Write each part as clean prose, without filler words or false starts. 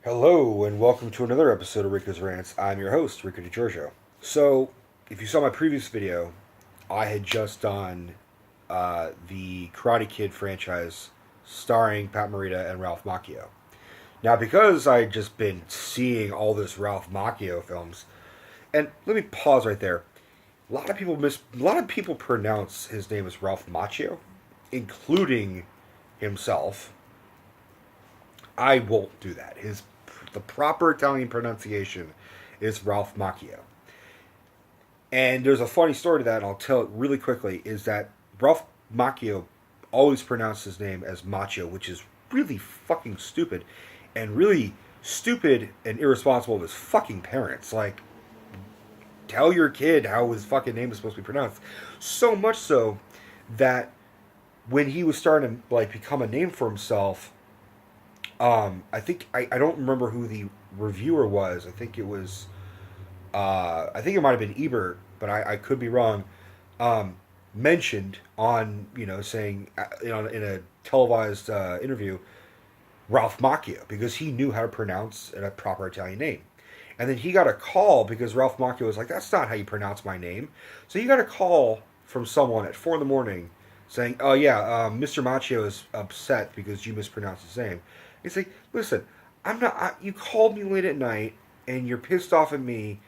Hello, and welcome to another episode of Rico's Rants. I'm your host, Rico DiGiorgio. So, if you saw my previous video, I had just done the Karate Kid franchise starring Pat Morita and Ralph Macchio. Now, because I had just been seeing all this Ralph Macchio films, and let me pause right there. A lot of people pronounce his name as Ralph Macchio, including himself. I won't do that. The proper Italian pronunciation is Ralph Macchio. And there's a funny story to that, and I'll tell it really quickly, is that Ralph Macchio always pronounced his name as Macchio, which is really fucking stupid. And really stupid and irresponsible of his fucking parents. Like, tell your kid how his fucking name is supposed to be pronounced. So much so that when he was starting to like become a name for himself, I don't remember who the reviewer was. I think it was I think it might have been Ebert, but I could be wrong. Mentioned on saying in a televised interview Ralph Macchio because he knew how to pronounce a proper Italian name. And then he got a call because Ralph Macchio was like, "That's not how you pronounce my name." So he got a call from someone at 4 in the morning saying, "Oh yeah, Mr. Macchio is upset because you mispronounced his name." It's like, listen, I'm not. You called me late at night, and you're pissed off at me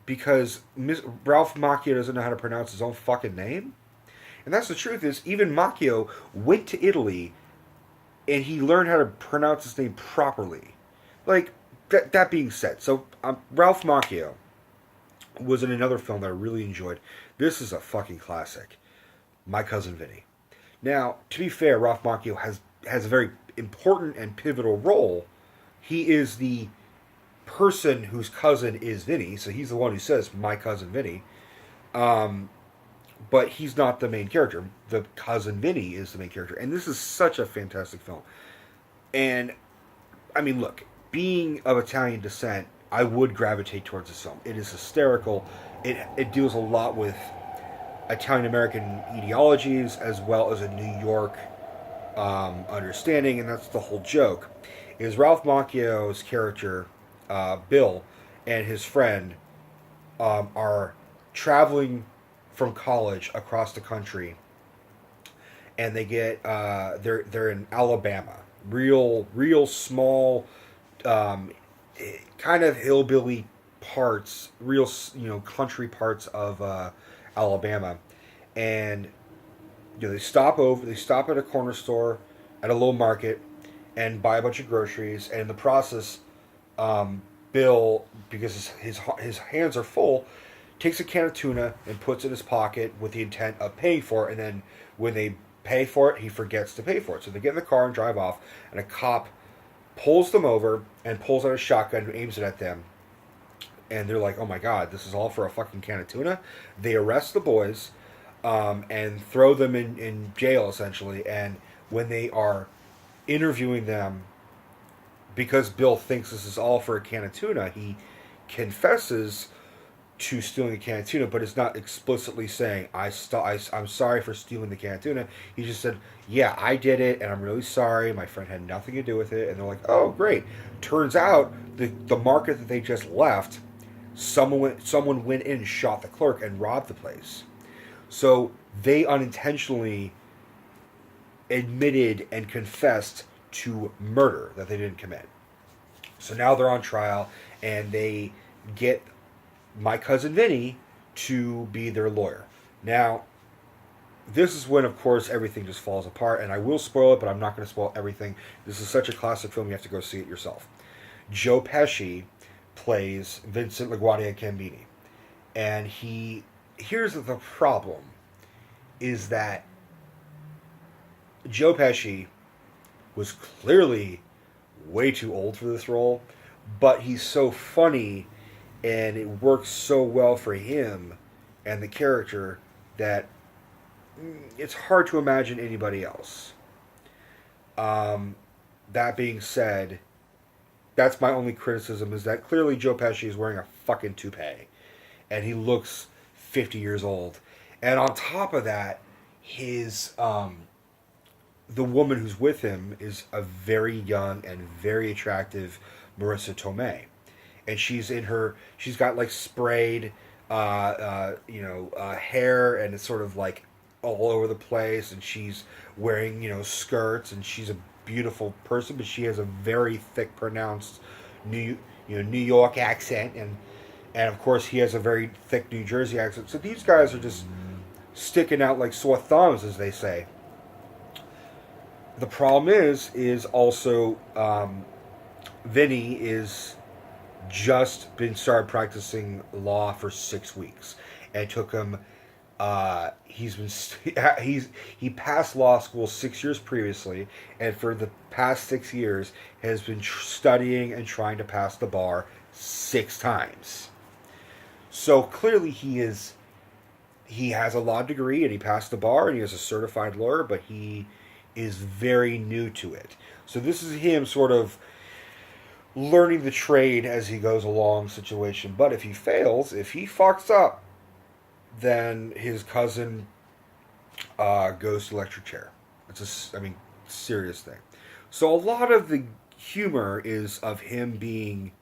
because Ralph Macchio doesn't know how to pronounce his own fucking name. And that's the truth. Is even Macchio went to Italy, and he learned how to pronounce his name properly. Like that being said, so Ralph Macchio was in another film that I really enjoyed. This is a fucking classic, My Cousin Vinny. Now, to be fair, Ralph Macchio has a very important and pivotal role. He is the person whose cousin is Vinny, so he's the one who says "my cousin Vinny," but he's not the main character. The cousin Vinny is the main character, and this is such a fantastic film. And I mean, look, being of Italian descent, I would gravitate towards this film. It is hysterical. It deals a lot with Italian American ideologies as well as a New York understanding, and that's the whole joke. Is Ralph Macchio's character, Bill, and his friend are traveling from college across the country, and they get they're in Alabama, real small, kind of hillbilly parts, real country parts of Alabama, and they stop at a corner store, at a little market, and buy a bunch of groceries. And in the process, Bill, because his hands are full, takes a can of tuna and puts it in his pocket with the intent of paying for it. And then when they pay for it, he forgets to pay for it. So they get in the car and drive off, and a cop pulls them over and pulls out a shotgun and aims it at them. And they're like, "Oh my god, this is all for a fucking can of tuna." They arrest the boys and throw them in jail, essentially. And when they are interviewing them, because Bill thinks this is all for a can of tuna, he confesses to stealing a can of tuna, but is not explicitly saying, I'm sorry for stealing the can of tuna. He just said, "Yeah, I did it, and I'm really sorry. My friend had nothing to do with it." And they're like, "Oh, great." Turns out, the market that they just left, someone went in and shot the clerk and robbed the place. So they unintentionally admitted and confessed to murder that they didn't commit. So now they're on trial, and they get my cousin Vinny to be their lawyer. Now, this is when, of course, everything just falls apart, and I will spoil it, but I'm not going to spoil everything. This is such a classic film, you have to go see it yourself. Joe Pesci plays Vincent LaGuardia Gambini, and here's the problem, is that Joe Pesci was clearly way too old for this role, but he's so funny and it works so well for him and the character that it's hard to imagine anybody else. That being said, that's my only criticism, is that clearly Joe Pesci is wearing a fucking toupee and he looks 50 years old. And on top of that, his the woman who's with him is a very young and very attractive Marissa Tomei, and she's got like sprayed, hair, and it's sort of like all over the place, and she's wearing skirts, and she's a beautiful person, but she has a very thick, pronounced New York accent, and of course he has a very thick New Jersey accent. So these guys are just sticking out like sore thumbs, as they say. The problem is also Vinny is just been started practicing law for 6 weeks, and it took him. He passed law school 6 years previously, and for the past 6 years has been studying and trying to pass the bar 6 times. So clearly he has a law degree and he passed the bar and he is a certified lawyer, but he is very new to it. So this is him sort of learning the trade as he goes along situation. But if he fails, if he fucks up, then his cousin goes to electric chair. It's serious thing. So a lot of the humor is of him being,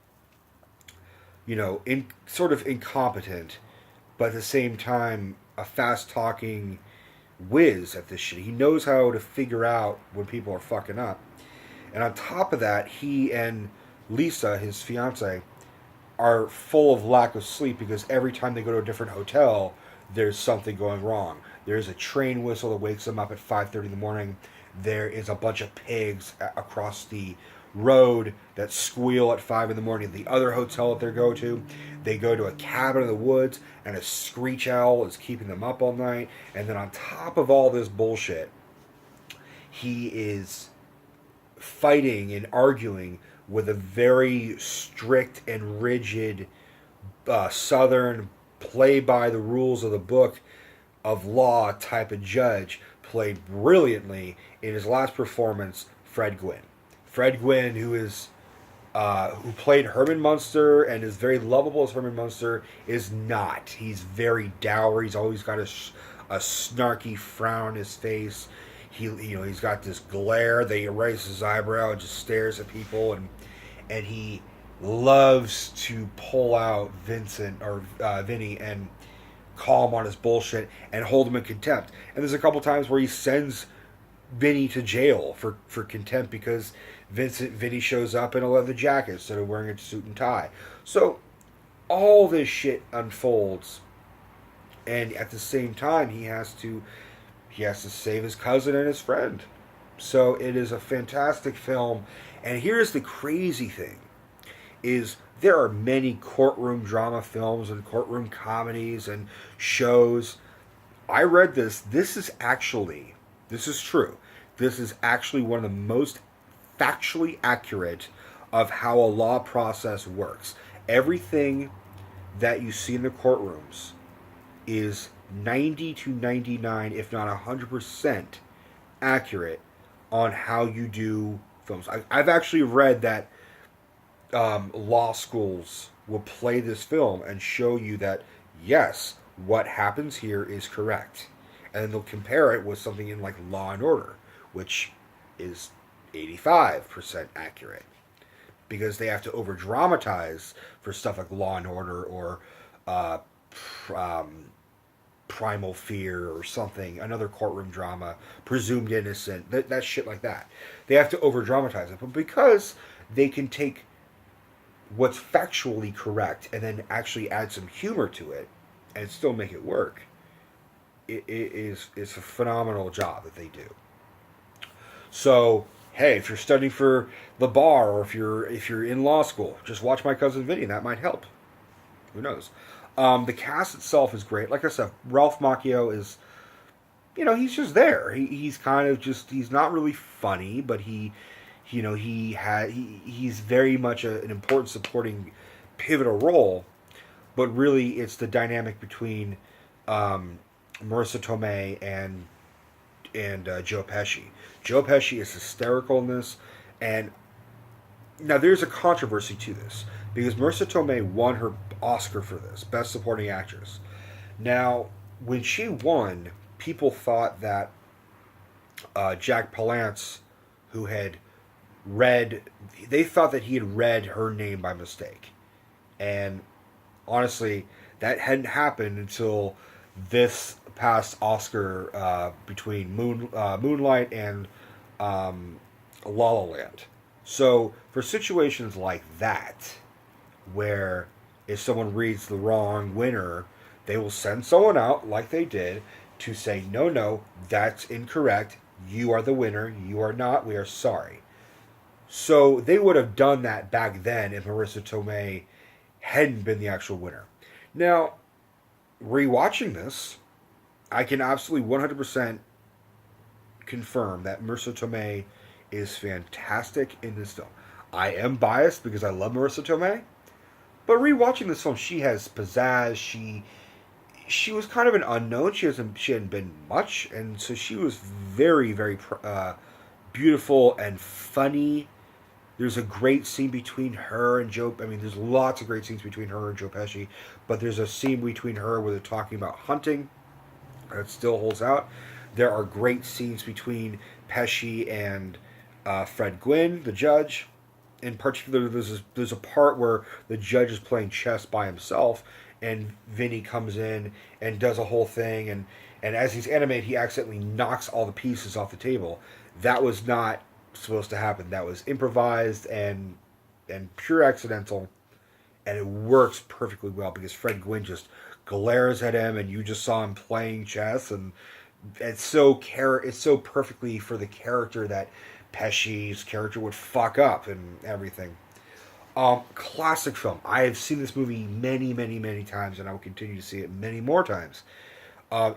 sort of incompetent, but at the same time a fast talking whiz at this shit. He knows how to figure out when people are fucking up. And on top of that, he and Lisa, his fiance, are full of lack of sleep because every time they go to a different hotel, there's something going wrong. There's a train whistle that wakes them up at 5:30 in the morning. There is a bunch of pigs across the road that squeal at 5 in the morning. The other hotel that they go to a cabin in the woods, and a screech owl is keeping them up all night. And then on top of all this bullshit, he is fighting and arguing with a very strict and rigid Southern, play by the rules of the book of law type of judge, played brilliantly in his last performance, Fred Gwynne. Fred Gwynne, who played Herman Munster and is very lovable as Herman Munster, is not. He's very dour. He's always got a snarky frown on his face. He's got this glare. They erase his eyebrow and just stares at people, and he loves to pull out Vinny and call him on his bullshit and hold him in contempt. And there's a couple times where he sends Vinny to jail for contempt because Vinny shows up in a leather jacket instead of wearing a suit and tie. So all this shit unfolds, and at the same time he has to save his cousin and his friend. So it is a fantastic film. And here's the crazy thing, is there are many courtroom drama films and courtroom comedies and shows. I read this. This is true. This is actually one of the most factually accurate of how a law process works. Everything that you see in the courtrooms is 90 to 99, if not 100% accurate on how you do films. I've actually read that law schools will play this film and show you that, yes, what happens here is correct. And then they'll compare it with something in like Law and Order, which is 85% accurate. Because they have to over-dramatize for stuff like Law and Order or Primal Fear or something, another courtroom drama, Presumed Innocent, that shit like that. They have to over-dramatize it. But because they can take what's factually correct and then actually add some humor to it and still make it work, it's a phenomenal job that they do. So, hey, if you're studying for the bar or if you're in law school, just watch My Cousin Vinny. That might help. Who knows? The cast itself is great. Like I said, Ralph Macchio is, he's just there. He's kind of just, he's not really funny, but he's very much an important supporting pivotal role. But really, it's the dynamic between Marissa Tomei and Joe Pesci. Joe Pesci is hysterical in this, and now there's a controversy to this because Marissa Tomei won her Oscar for this, Best Supporting Actress. Now, when she won, people thought that Jack Palance, who had read. They thought that he had read her name by mistake, and honestly, that hadn't happened until this past Oscar between Moonlight and La La Land. So for situations like that, where if someone reads the wrong winner, they will send someone out like they did to say, no, no, that's incorrect. You are the winner. You are not. We are sorry. So they would have done that back then if Marissa Tomei hadn't been the actual winner. Now, rewatching this, I can absolutely 100% confirm that Marissa Tomei is fantastic in this film. I am biased because I love Marissa Tomei, but rewatching this film, she has pizzazz. She was kind of an unknown. She hadn't been much, and so she was very very beautiful and funny. There's a great scene between her and Joe. I mean, there's lots of great scenes between her and Joe Pesci, but there's a scene between her where they're talking about hunting that still holds out. There are great scenes between Pesci and Fred Gwynne, the judge. In particular, there's a part where the judge is playing chess by himself, and Vinny comes in and does a whole thing, and as he's animated, he accidentally knocks all the pieces off the table. That was not supposed to happen. That was improvised and pure accidental, and it works perfectly well because Fred Gwynne just glares at him, and you just saw him playing chess, and it's so perfectly for the character that Pesci's character would fuck up and everything. Classic film. I have seen this movie many, many, many times, and I will continue to see it many more times.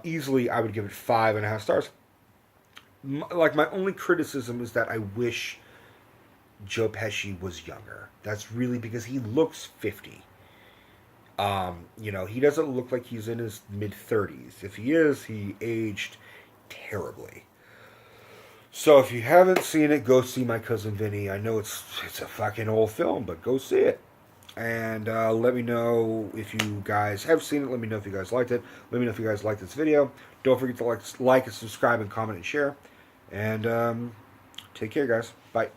Easily, I would give it 5.5 stars. Like, my only criticism is that I wish Joe Pesci was younger. That's really because he looks 50. He doesn't look like he's in his mid-30s. If he is, he aged terribly. So if you haven't seen it, go see My Cousin Vinny. I know it's a fucking old film, but go see it. And let me know if you guys have seen it. Let me know if you guys liked it. Let me know if you guys liked this video. Don't forget to like and subscribe and comment and share. And take care, guys. Bye.